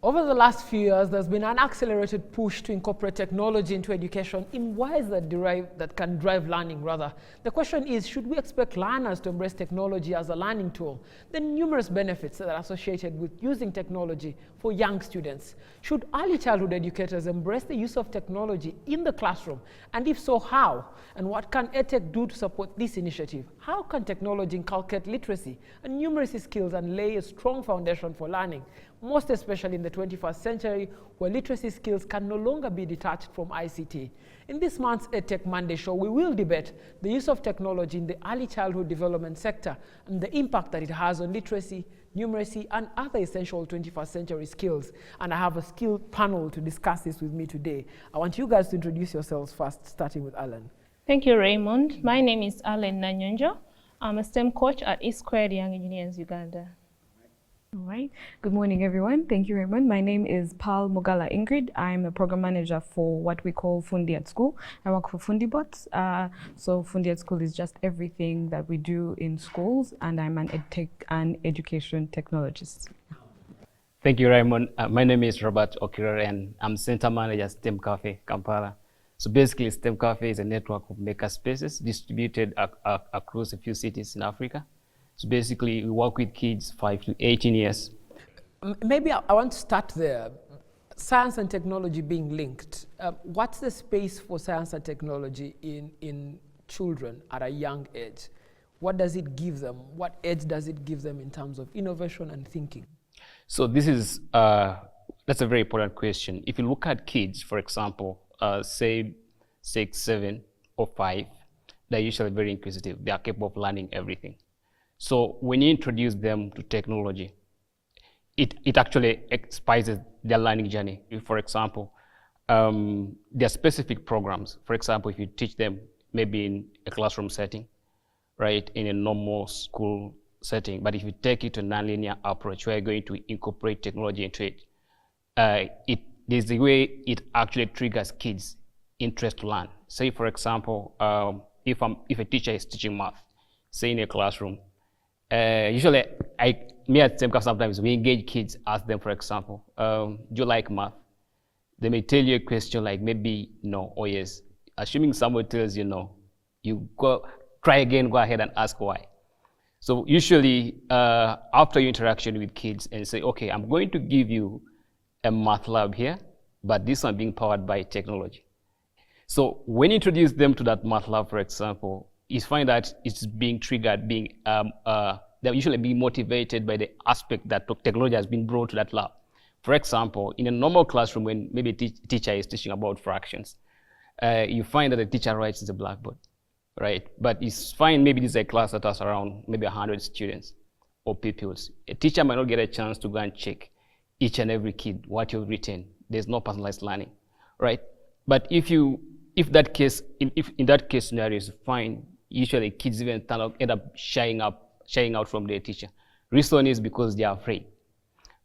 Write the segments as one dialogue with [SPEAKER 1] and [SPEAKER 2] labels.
[SPEAKER 1] Over the last few years, there's been an accelerated push to incorporate technology into education in ways that can drive learning, rather. The question is, should we expect learners to embrace technology as a learning tool? The numerous benefits that are associated with using technology for young students. Should early childhood educators embrace the use of technology in the classroom? And if so, how? And what can EdTech do to support this initiative? How can technology inculcate literacy and numeracy skills and lay a strong foundation for learning, most especially in the 21st century, where literacy skills can no longer be detached from ICT. In this month's EdTech Monday show, we will debate the use of technology in the early childhood development sector and the impact that it has on literacy, numeracy, and other essential 21st century skills. And I have a skill panel to discuss this with me today. I want you guys to introduce yourselves first, starting with Alan.
[SPEAKER 2] Thank you, Raymond. My name is Alan Nanyonjo. I'm a STEM coach at East Square Young Engineers Uganda.
[SPEAKER 3] All right. Good morning, everyone. Thank you, Raymond. My name is Pal Mogala Ingrid. I'm a program manager for what we call Fundi at School. I work for FundiBots. So Fundi at School is just everything that we do in schools, and I'm an EdTech and education technologist.
[SPEAKER 4] Thank you, Raymond. My name is Robert Okirare, and I'm Center Manager at STEM Cafe, Kampala. So basically, STEM Cafe is a network of maker spaces distributed across a few cities in Africa. So basically, we work with kids 5 to 18 years.
[SPEAKER 1] Maybe I want to start there. Science and technology being linked. What's the space for science and technology in children at a young age? What does it give them? What edge does it give them in terms of innovation and thinking?
[SPEAKER 4] So this is, that's a very important question. If you look at kids, for example, say 6, 7, or 5, they're usually very inquisitive. They are capable of learning everything. So when you introduce them to technology, it actually spices their learning journey. If, for example, there are specific programs. For example, if you teach them maybe in a classroom setting, right, in a normal school setting, but if you take it to a nonlinear approach, where you're going to incorporate technology into it, there's the way it actually triggers kids' interest to learn. Say, for example, if a teacher is teaching math, say in a classroom, usually, me at STEM Cafe, sometimes we engage kids, ask them, for example, do you like math? They may tell you a question like maybe no or yes. Assuming someone tells you no, you try again, go ahead and ask why. So usually, after your interaction with kids and say, okay, I'm going to give you a math lab here, but this one being powered by technology. So when you introduce them to that math lab, for example, you find that it's being triggered, they're usually being motivated by the aspect that technology has been brought to that lab. For example, in a normal classroom, when maybe a teacher is teaching about fractions, you find that the teacher writes in the blackboard, right? But you find maybe this is a class that has around maybe 100 students or pupils. A teacher might not get a chance to go and check each and every kid what you've written. There's no personalized learning, right? But if in that case scenario is fine, usually kids even end up shying out from their teacher. Reason is because they are afraid.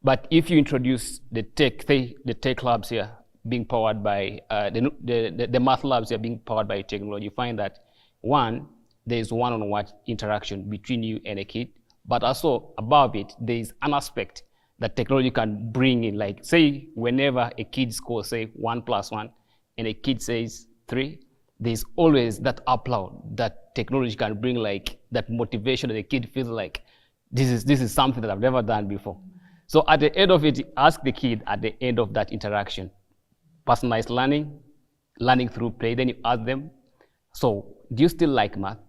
[SPEAKER 4] But if you introduce the tech labs here being powered by, the math labs here being powered by technology, you find that one, there's one-on-one interaction between you and a kid, but also above it, there's an aspect that technology can bring in, like say whenever a kid scores, say 1 + 1, and a kid says 3, there's always that upload that technology can bring, like that motivation that the kid feels like this is something that I've never done before. So at the end of it, ask the kid at the end of that interaction, personalized learning through play. Then you ask them, so do you still like math?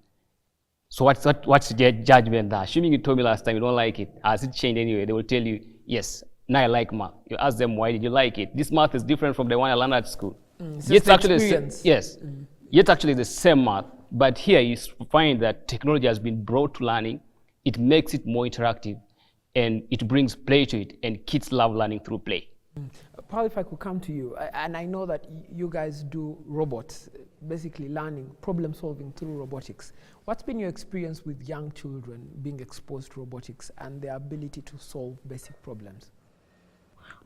[SPEAKER 4] So what's their judgment there? Assuming you told me last time you don't like it, has it changed anyway? They will tell you, yes, now I like math. You ask them, why did you like it? This math is different from the one I learned at school.
[SPEAKER 1] It's actually
[SPEAKER 4] yes. Yet actually the same math, but here you find that technology has been brought to learning. It makes it more interactive, and it brings play to it, and kids love learning through play.
[SPEAKER 1] Paul, if I could come to you, and I know that you guys do robots, basically learning, problem solving through robotics. What's been your experience with young children being exposed to robotics and their ability to solve basic problems?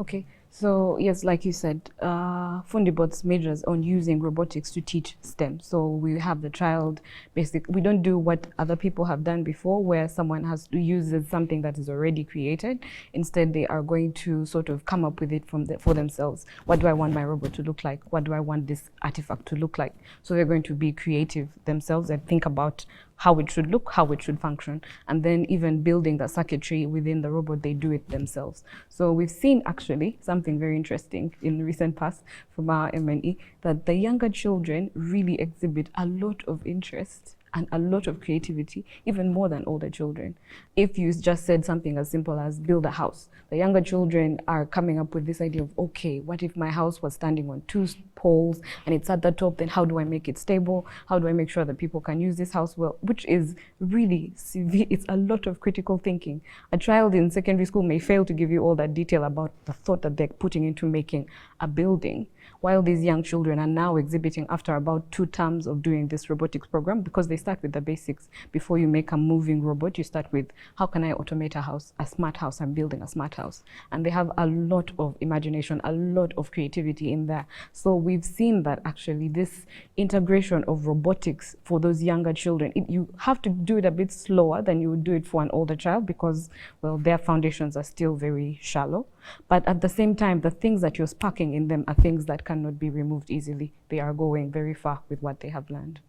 [SPEAKER 3] Okay, so yes, like you said, Fundibots majors on using robotics to teach STEM. So we have the child we don't do what other people have done before, where someone has to use something that is already created. Instead, they are going to sort of come up with it for themselves. What do I want my robot to look like? What do I want this artifact to look like? So they're going to be creative themselves and think about how it should look, how it should function, and then even building the circuitry within the robot, they do it themselves. So we've seen actually something very interesting in the recent past from our MNE, that the younger children really exhibit a lot of interest and a lot of creativity, even more than older children. If you just said something as simple as build a house, the younger children are coming up with this idea of, okay, what if my house was standing on 2 poles and it's at the top, then how do I make it stable? How do I make sure that people can use this house well? Which is really severe. It's a lot of critical thinking. A child in secondary school may fail to give you all that detail about the thought that they're putting into making a building, while these young children are now exhibiting after about 2 terms of doing this robotics program, because they start with the basics. Before you make a moving robot, you start with, how can I automate a house, a smart house? I'm building a smart house. And they have a lot of imagination, a lot of creativity in there. So we've seen that actually this integration of robotics for those younger children, you have to do it a bit slower than you would do it for an older child, because, well, their foundations are still very shallow. But at the same time, the things that you're sparking in them are things that cannot be removed easily. They are going very far with what they have learned.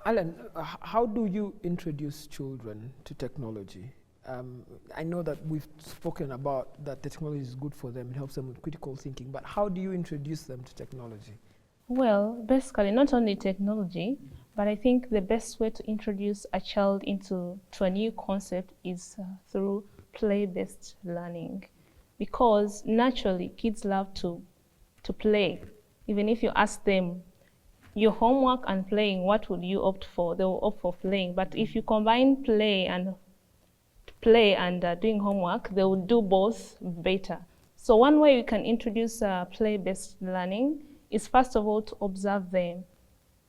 [SPEAKER 1] Alan, how do you introduce children to technology? I know that we've spoken about that technology is good for them, it helps them with critical thinking, but how do you introduce them to technology?
[SPEAKER 2] Well, basically, not only technology, but I think the best way to introduce a child to a new concept is through play-based learning. Because naturally, kids love to play. Even if you ask them, your homework and playing, what would you opt for? They will opt for playing. But if you combine play and doing homework, they will do both better. So one way you can introduce play-based learning is, first of all, to observe them.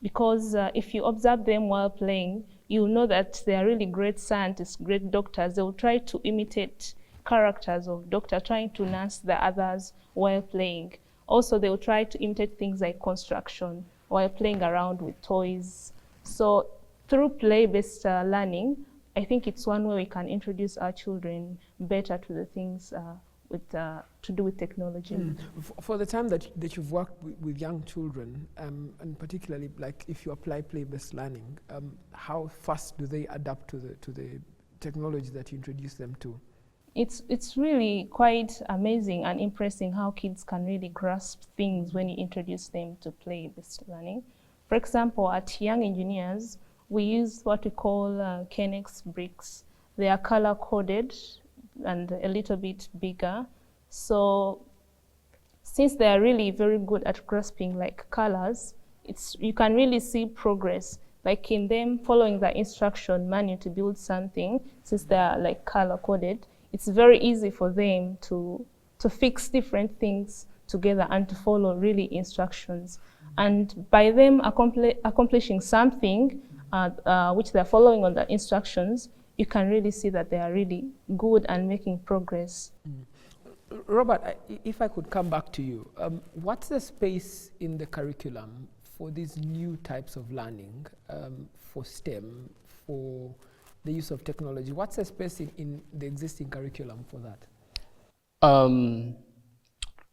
[SPEAKER 2] Because if you observe them while playing, you know that they are really great scientists, great doctors. They will try to imitate characters of doctor, trying to nurse the others while playing. Also, they will try to imitate things like construction while playing around with toys. So through play-based learning, I think it's one way we can introduce our children better to the things to do with technology.
[SPEAKER 1] For the time that you've worked with young children, and particularly like if you apply play-based learning, how fast do they adapt to the technology that you introduce them to?
[SPEAKER 2] It's really quite amazing and impressive how kids can really grasp things when you introduce them to play-based learning. For example, at Young Engineers, we use what we call Kenex bricks. They are color-coded and a little bit bigger. So since they are really very good at grasping like colors, you can really see progress. Like in them following the instruction manual to build something, since they are like color-coded, it's very easy for them to fix different things together and to follow really instructions. And by them accomplishing something which they're following on the instructions, you can really see that they are really good and making progress.
[SPEAKER 1] Robert, if I could come back to you, what's the space in the curriculum for these new types of learning, for STEM, for the use of technology? What's the space in the existing curriculum for that?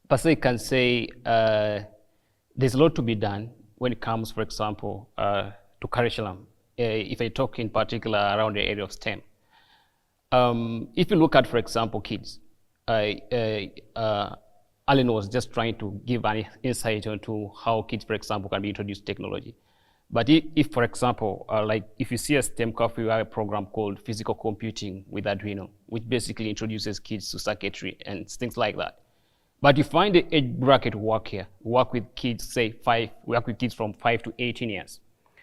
[SPEAKER 4] Per se, can say there's a lot to be done when it comes, for example, to curriculum. If I talk in particular around the area of STEM. If you look at, for example, kids, Alan was just trying to give an insight into how kids, for example, can be introduced to technology. But if for example, like if you see a STEM curve, we have a program called Physical Computing with Arduino, which basically introduces kids to circuitry and things like that. But you find the age bracket work here. Work with kids, say work with kids from 5 to 18 years.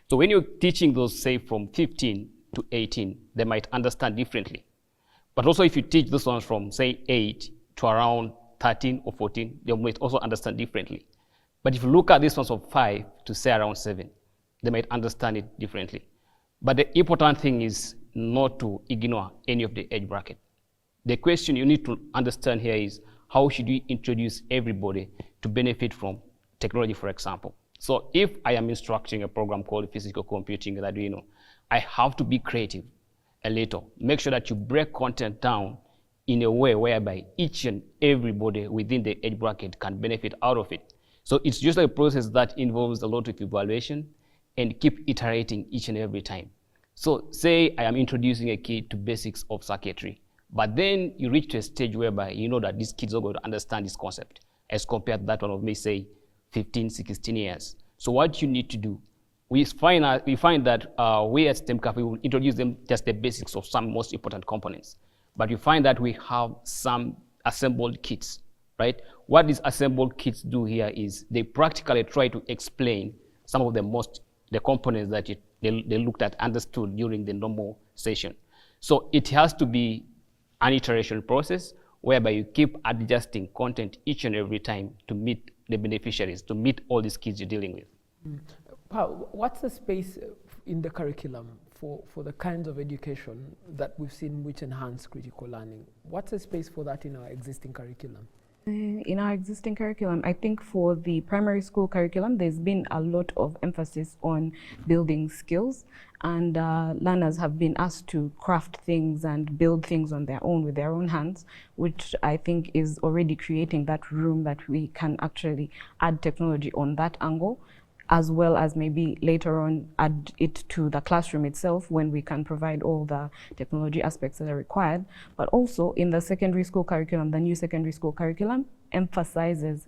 [SPEAKER 4] So when you're teaching those, say from 15 to 18, they might understand differently. But also if you teach those ones from say 8 to around 13 or 14, they might also understand differently. But if you look at these ones from 5 to say around 7, they might understand it differently. But the important thing is not to ignore any of the age bracket. The question you need to understand here is, how should we introduce everybody to benefit from technology, for example. So if I am instructing a program called physical computing in Arduino, I have to be creative a little. Make sure that you break content down in a way whereby each and everybody within the age bracket can benefit out of it. So it's just a process that involves a lot of evaluation and keep iterating each and every time. So say I am introducing a kid to basics of circuitry, but then you reach to a stage whereby you know that these kids are going to understand this concept as compared to that one of, may say, 15, 16 years. So what you need to do, we find that we at STEM Cafe will introduce them just the basics of some most important components. But you find that we have some assembled kits, right? What these assembled kits do here is they practically try to explain some of the components that they looked at, understood during the normal session. So it has to be an iteration process whereby you keep adjusting content each and every time to meet the beneficiaries, to meet all these kids you're dealing with.
[SPEAKER 1] Paul, what's the space in the curriculum for the kinds of education that we've seen which enhance critical learning? What's the space for that in our existing curriculum?
[SPEAKER 3] In our existing curriculum, I think for the primary school curriculum, there's been a lot of emphasis on building skills, and learners have been asked to craft things and build things on their own with their own hands, which I think is already creating that room that we can actually add technology on that angle, as well as maybe later on add it to the classroom itself when we can provide all the technology aspects that are required. But also in the secondary school curriculum, the new secondary school curriculum emphasizes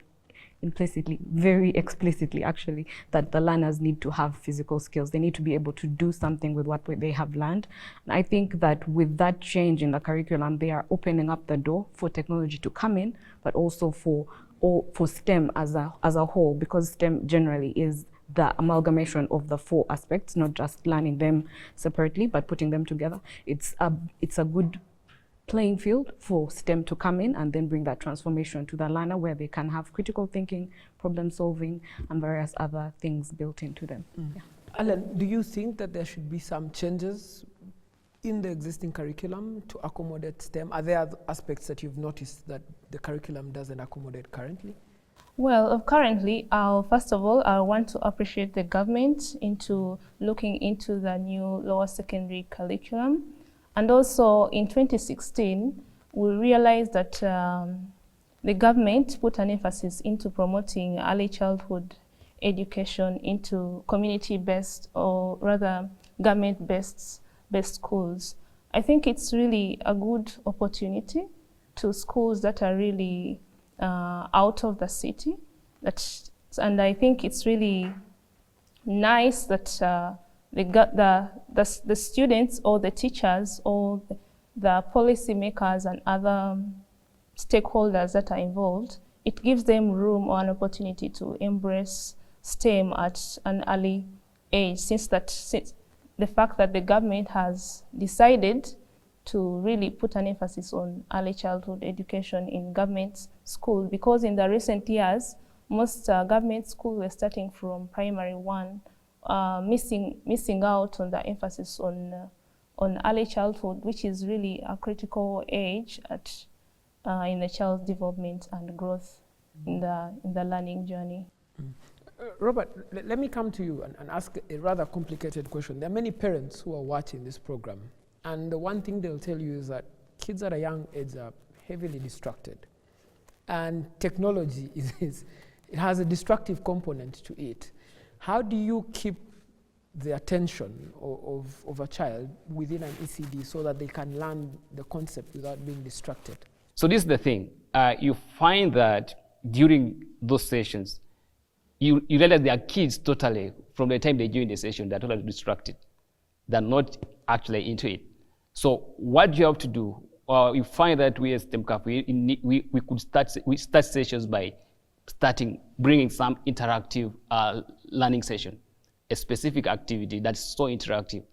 [SPEAKER 3] implicitly, very explicitly actually, that the learners need to have physical skills. They need to be able to do something with what they have learned. And I think that with that change in the curriculum, they are opening up the door for technology to come in, but also for STEM as a whole, because STEM generally is the amalgamation of the four aspects, not just learning them separately, but putting them together. It's a good playing field for STEM to come in and then bring that transformation to the learner, where they can have critical thinking, problem solving, and various other things built into them. Yeah.
[SPEAKER 1] Alan, do you think that there should be some changes in the existing curriculum to accommodate STEM? Are there other aspects that you've noticed that the curriculum doesn't accommodate currently?
[SPEAKER 2] Well, currently, first of all, I want to appreciate the government into looking into the new lower secondary curriculum. And also in 2016, we realized that the government put an emphasis into promoting early childhood education into community-based, or rather government-based schools. I think it's really a good opportunity to schools that are really out of the city. And I think it's really nice that the students or the teachers or the policymakers and other stakeholders that are involved, it gives them room or an opportunity to embrace STEM at an early age, since the fact that the government has decided to really put an emphasis on early childhood education in government schools, because in the recent years, most government schools were starting from primary one, missing out on the emphasis on early childhood, which is really a critical age in the child's development and growth in the learning journey.
[SPEAKER 1] Robert, let me come to you and ask a rather complicated question. There are many parents who are watching this program, and the one thing they'll tell you is that kids at a young age are heavily distracted, and technology it has a destructive component to it. How do you keep the attention of a child within an ECD so that they can learn the concept without being distracted?
[SPEAKER 4] So this is the thing. You find that during those sessions, you realize there are kids totally, from the time they join the session, they're totally distracted. They're not actually into it. So what you have to do, you find that we as STEM Cafe, we start sessions by bringing some interactive learning session, a specific activity that's so interactive,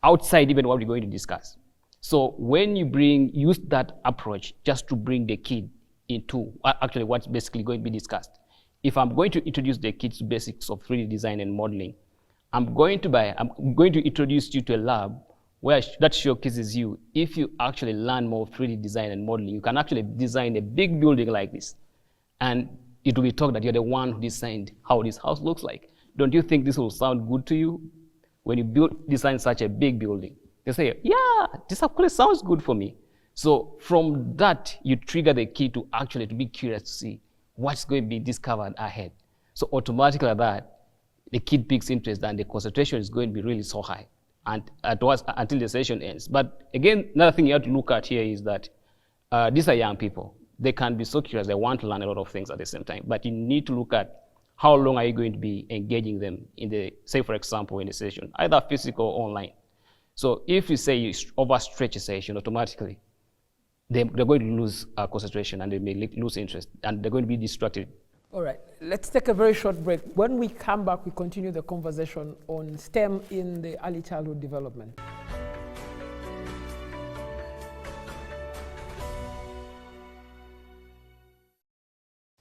[SPEAKER 4] outside even what we're going to discuss. So when you use that approach just to bring the kid into actually what's basically going to be discussed. If I'm going to introduce the kids to basics of 3D design and modeling, I'm going to introduce you to a lab where that showcases you. If you actually learn more 3D design and modeling, you can actually design a big building like this. And it will be talked that you're the one who designed how this house looks like. Don't you think this will sound good to you? When you design such a big building, they say, yeah, this actually sounds good for me. So from that, you trigger the kid to actually to be curious to see what's going to be discovered ahead. So automatically that, the kid picks interest and the concentration is going to be really so high and until the session ends. But again, another thing you have to look at here is that these are young people. They can be so curious, they want to learn a lot of things at the same time, but you need to look at how long are you going to be engaging them in the, say for example, in a session, either physical or online. So if you say you overstretch a session, automatically, they're going to lose concentration and they may lose interest and they're going to be distracted.
[SPEAKER 1] All right, let's take a very short break. When we come back, we continue the conversation on STEM in the early childhood development.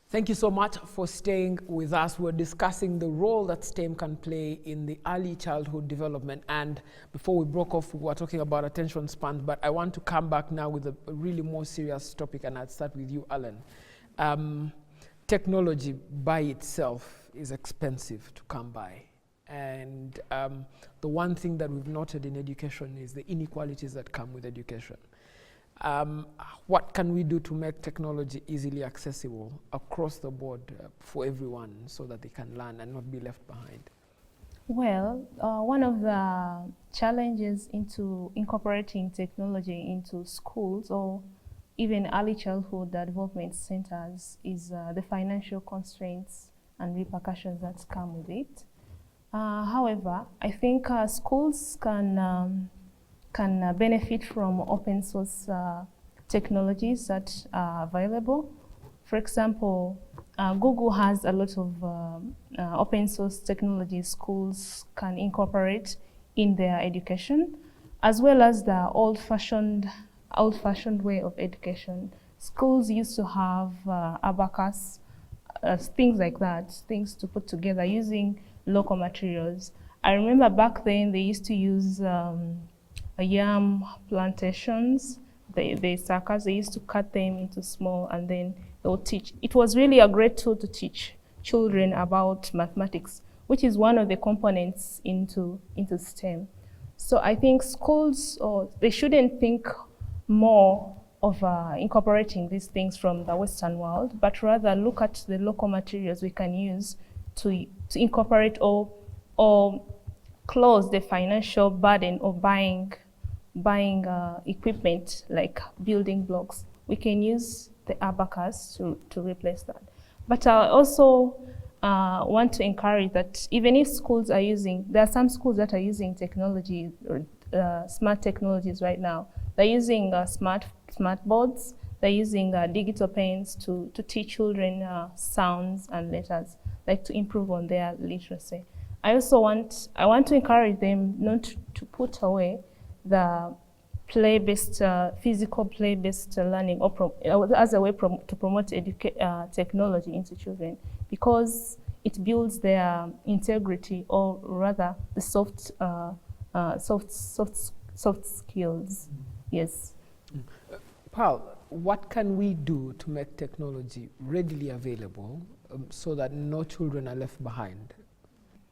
[SPEAKER 1] Thank you so much for staying with us. We're discussing the role that STEM can play in the early childhood development. And before we broke off, we were talking about attention spans, but I want to come back now with a really more serious topic, and I'd start with you, Alan. Technology by itself is expensive to come by. And the one thing that we've noted in education is the inequalities that come with education. What can we do to make technology easily accessible across the board for everyone so that they can learn and not be left behind?
[SPEAKER 2] Well, one of the challenges into incorporating technology into schools or even early childhood development centers is the financial constraints and repercussions that come with it. However, I think schools can benefit from open source technologies that are available. For example, Google has a lot of open source technologies schools can incorporate in their education, as well as the old-fashioned way of education. Schools used to have abacus, things like that, things to put together using local materials. I remember back then they used to use yam plantations, the suckers, they used to cut them into small and then they would teach. It was really a great tool to teach children about mathematics, which is one of the components into STEM. So I think schools, they shouldn't think more of incorporating these things from the Western world, but rather look at the local materials we can use to incorporate or close the financial burden of buying equipment like building blocks. We can use the abacus to replace that. But I also want to encourage that even if schools are using, there are some schools that are using technology, smart technologies right now. They're using smart boards. They're using digital pens to teach children sounds and letters, like to improve on their literacy. I also want to encourage them not to put away the play-based, physical play-based learning as a way to promote technology into children, because it builds their integrity, or rather the soft skills. Yes.
[SPEAKER 1] Paul, what can we do to make technology readily available so that no children are left behind?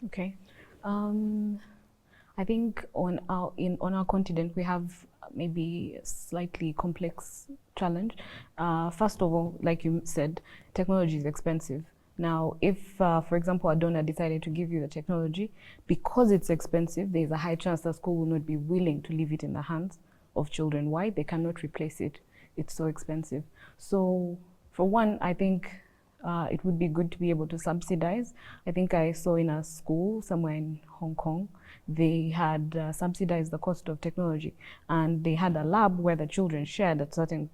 [SPEAKER 3] Okay. I think on our continent we have maybe a slightly complex challenge. First of all, like you said, technology is expensive. Now, if, for example, a donor decided to give you the technology, because it's expensive, there's a high chance that school will not be willing to leave it in the hands of children. Why? They cannot replace it. It's so expensive. So, for one, I think it would be good to be able to subsidize. I think I saw in a school somewhere in Hong Kong, they had subsidized the cost of technology, and they had a lab where the children shared a certain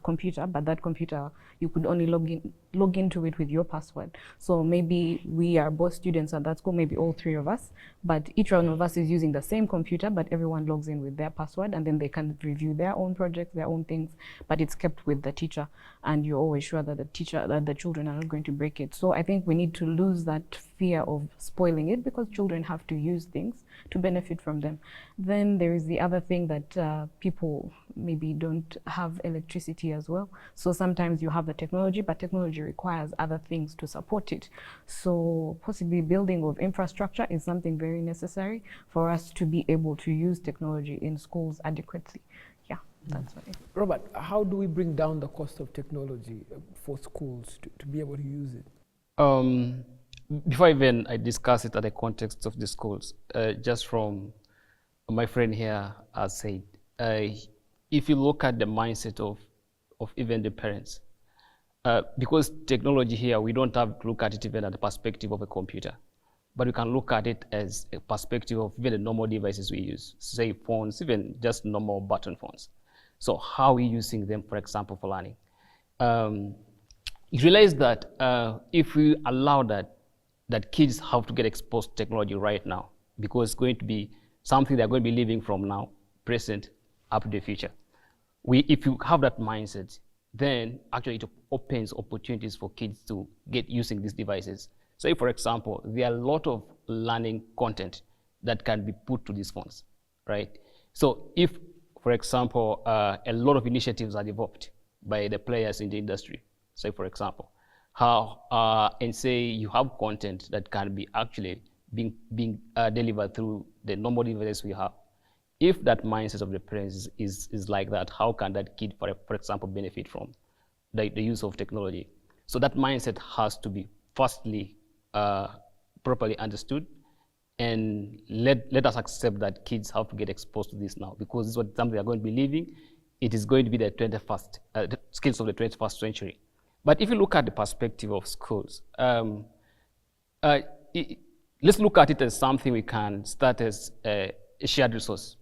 [SPEAKER 3] computer, but that computer, you could only log into it with your password. So maybe we are both students at that school, maybe all three of us, but each one of us is using the same computer, but everyone logs in with their password, and then they can review their own projects, their own things, but it's kept with the teacher, and you're always sure that the children are not going to break it. So I think we need to lose that fear of spoiling it, because children have to use things to benefit from them. Then there is the other thing that people maybe don't have electricity as well. So sometimes you have the technology, but technology requires other things to support it. So possibly building of infrastructure is something very necessary for us to be able to use technology in schools adequately. Yeah, that's what
[SPEAKER 1] Robert, how do we bring down the cost of technology for schools to be able to use it?
[SPEAKER 4] Before even I discuss it at the context of the schools, just from my friend here has said, if you look at the mindset of even the parents, because technology here, we don't have to look at it even at the perspective of a computer, but we can look at it as a perspective of even the normal devices we use, say phones, even just normal button phones. So how are we using them, for example, for learning? You realize that if we allow that kids have to get exposed to technology right now, because it's going to be something they're going to be living from now, present, up to the future. If you have that mindset, then actually it opens opportunities for kids to get using these devices. Say, for example, there are a lot of learning content that can be put to these phones, right? So if, for example, a lot of initiatives are developed by the players in the industry, say, for example, and say you have content that can be actually being delivered through the normal devices we have. If that mindset of the parents is like that, how can that kid, for example, benefit from the use of technology? So that mindset has to be firstly properly understood, and let us accept that kids have to get exposed to this now, because this is what something they're going to be living. It is going to be the 21st, the skills of the 21st century. But if you look at the perspective of schools, let's look at it as something we can start as a shared resource.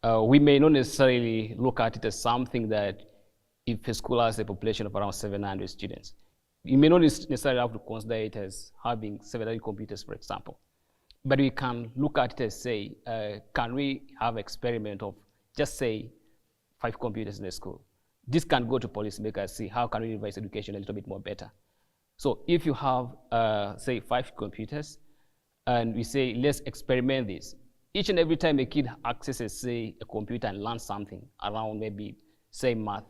[SPEAKER 4] We may not necessarily look at it as something that if a school has a population of around 700 students, you may not necessarily have to consider it as having 700 computers, for example. But we can look at it as, say, can we have experiment of just say 5 computers in a school? This can go to policymakers, see how can we revise education a little bit more better. So if you have, say, 5 computers, and we say, let's experiment this. Each and every time a kid accesses, say, a computer and learns something around maybe, say, math,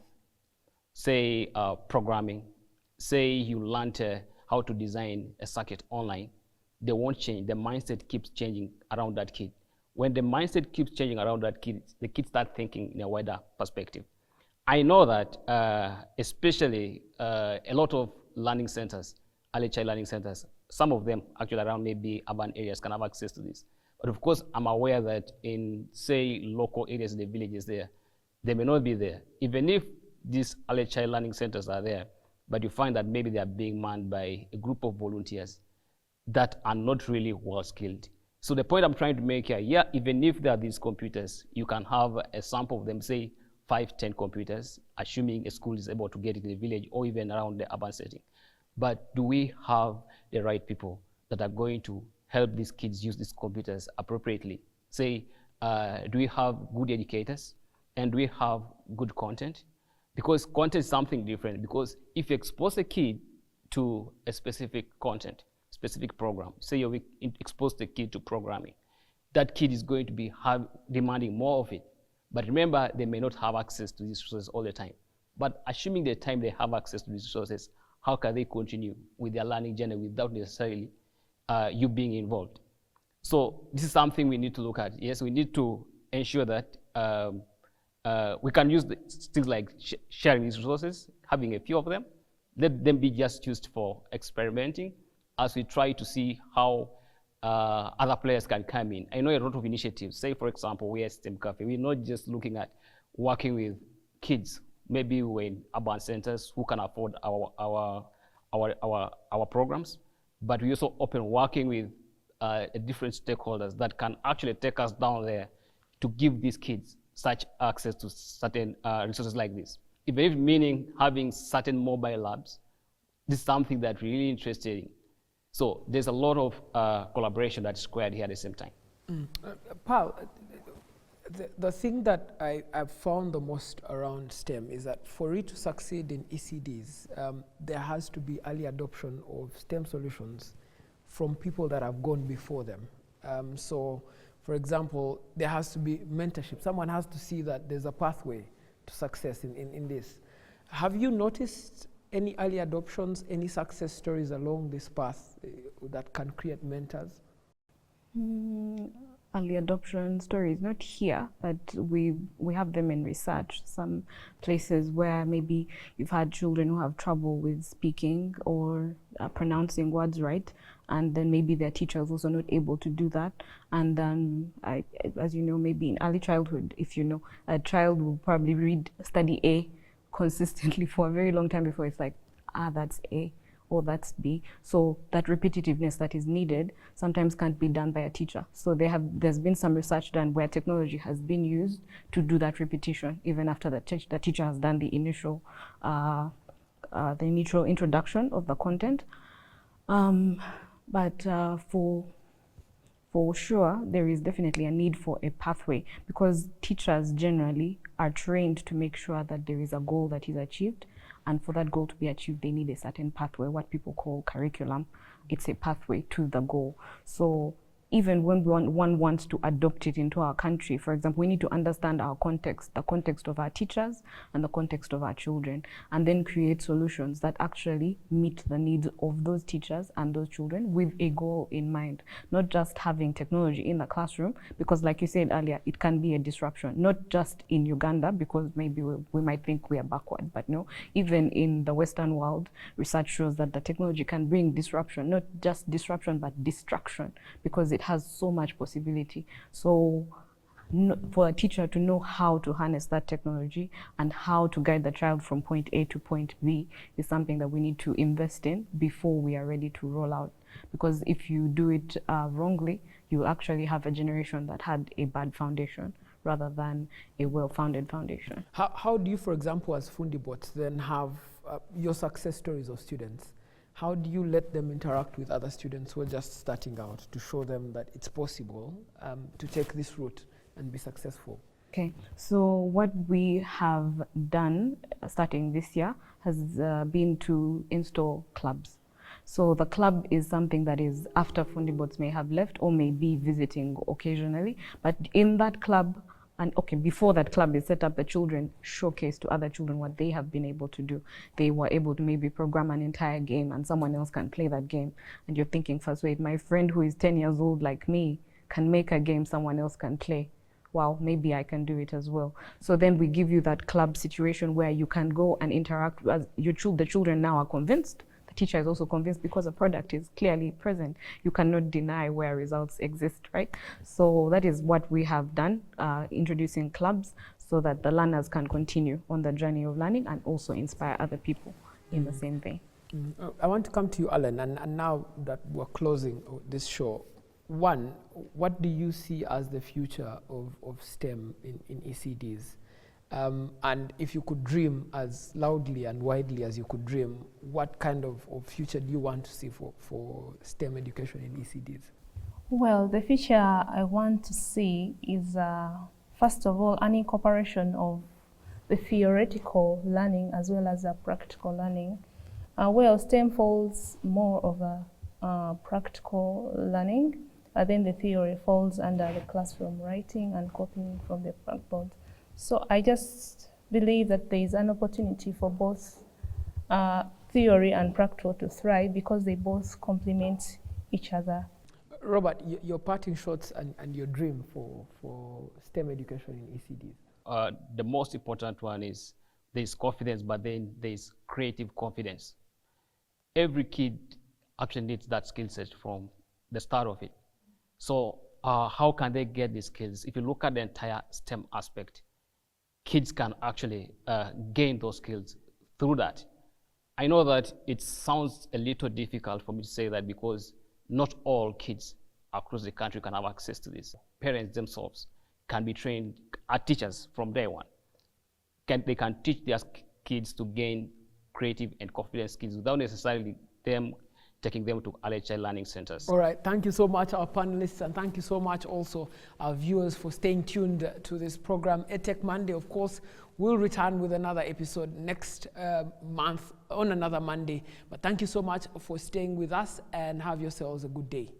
[SPEAKER 4] say, programming, say you learned how to design a circuit online, they won't change. The mindset keeps changing around that kid. When the mindset keeps changing around that kid, the kids start thinking in a wider perspective. I know that especially a lot of learning centers, early child learning centers, some of them actually around maybe urban areas can have access to this. But of course, I'm aware that in, say, local areas in the villages there, they may not be there. Even if these early child learning centers are there, but you find that maybe they are being manned by a group of volunteers that are not really well skilled. So the point I'm trying to make here, yeah, even if there are these computers, you can have a sample of them, say 5, 10 computers, assuming a school is able to get it in the village or even around the urban setting. But do we have the right people that are going to help these kids use these computers appropriately? Say, do we have good educators? And do we have good content? Because content is something different. Because if you expose a kid to a specific content, specific program, say you expose the kid to programming, that kid is going to be demanding more of it. But remember, they may not have access to these resources all the time. But assuming the time they have access to these resources, how can they continue with their learning journey without necessarily you being involved? So this is something we need to look at. Yes, we need to ensure that we can use things like sharing these resources, having a few of them, let them be just used for experimenting as we try to see how other players can come in. I know a lot of initiatives. Say, for example, we at STEM Cafe, we're not just looking at working with kids. Maybe we're in urban centers who can afford our programs, but we also open working with different stakeholders that can actually take us down there to give these kids such access to certain resources like this. Even if meaning having certain mobile labs, this is something that we're really interested in. So there's a lot of collaboration that's required here at the same time.
[SPEAKER 1] Paul, the thing that I've found the most around STEM is that for it to succeed in ECDs, there has to be early adoption of STEM solutions from people that have gone before them. So, for example, there has to be mentorship. Someone has to see that there's a pathway to success in this. Have you noticed any early adoptions, any success stories along this path that can create mentors?
[SPEAKER 3] Early adoption stories, not here, but we have them in research. Some places where maybe you've had children who have trouble with speaking or pronouncing words right, and then maybe their teacher is also not able to do that. And then, as you know, maybe in early childhood, if you know, a child will probably study A consistently for a very long time before it's like, that's A, or that's B. So that repetitiveness that is needed sometimes can't be done by a teacher. So there's been some research done where technology has been used to do that repetition, even after the teacher has done the initial introduction of the content. But for sure, there is definitely a need for a pathway, because teachers generally are trained to make sure that there is a goal that is achieved. And for that goal to be achieved, they need a certain pathway, what people call curriculum. It's a pathway to the goal. So even when one wants to adopt it into our country, for example, we need to understand our context, the context of our teachers and the context of our children, and then create solutions that actually meet the needs of those teachers and those children with a goal in mind, not just having technology in the classroom, because like you said earlier, it can be a disruption, not just in Uganda, because maybe we might think we are backward, but no, even in the Western world, research shows that the technology can bring disruption, not just disruption, but destruction, because it has so much possibility. So for a teacher to know how to harness that technology and how to guide the child from point A to point B is something that we need to invest in before we are ready to roll out. Because if you do it wrongly, you actually have a generation that had a bad foundation rather than a well-founded foundation.
[SPEAKER 1] How do you, for example, as Fundibot, then have your success stories of students? How do you let them interact with other students who are just starting out to show them that it's possible to take this route and be successful?
[SPEAKER 3] Okay, so what we have done starting this year has been to install clubs. So the club is something that is after Fundibots may have left or may be visiting occasionally, but in that club, and before that club is set up, the children showcase to other children what they have been able to do. They were able to maybe program an entire game and someone else can play that game. And you're thinking first, wait, my friend who is 10 years old like me can make a game someone else can play. Wow, maybe I can do it as well. So then we give you that club situation where you can go and interact. As the children now are convinced. The teacher is also convinced because the product is clearly present. You cannot deny where results exist, right? So that is what we have done, introducing clubs so that the learners can continue on the journey of learning and also inspire other people in the same vein.
[SPEAKER 1] I want to come to you, Alan, and now that we're closing this show, one, what do you see as the future of STEM in ECDs? And if you could dream as loudly and widely as you could dream, what kind of future do you want to see for STEM education in ECDs?
[SPEAKER 2] Well, the future I want to see is, first of all, an incorporation of the theoretical learning as well as the practical learning. Well, STEM falls more of a practical learning, then the theory falls under the classroom writing and copying from the blackboard. So I just believe that there is an opportunity for both theory and practical to thrive because they both complement each other.
[SPEAKER 1] Robert, your parting shots and your dream for STEM education in ECDs?
[SPEAKER 4] The most important one is there's confidence, but then there's creative confidence. Every kid actually needs that skill set from the start of it. So how can they get these skills? If you look at the entire STEM aspect, kids can actually gain those skills through that. I know that it sounds a little difficult for me to say that because not all kids across the country can have access to this. Parents themselves can be trained as teachers from day one. They can teach their kids to gain creative and confident skills without necessarily them taking them to early child learning centers.
[SPEAKER 1] All right, thank you so much, our panelists, and thank you so much also our viewers for staying tuned to this program. EdTech Monday, of course, will return with another episode next month on another Monday. But thank you so much for staying with us, and have yourselves a good day.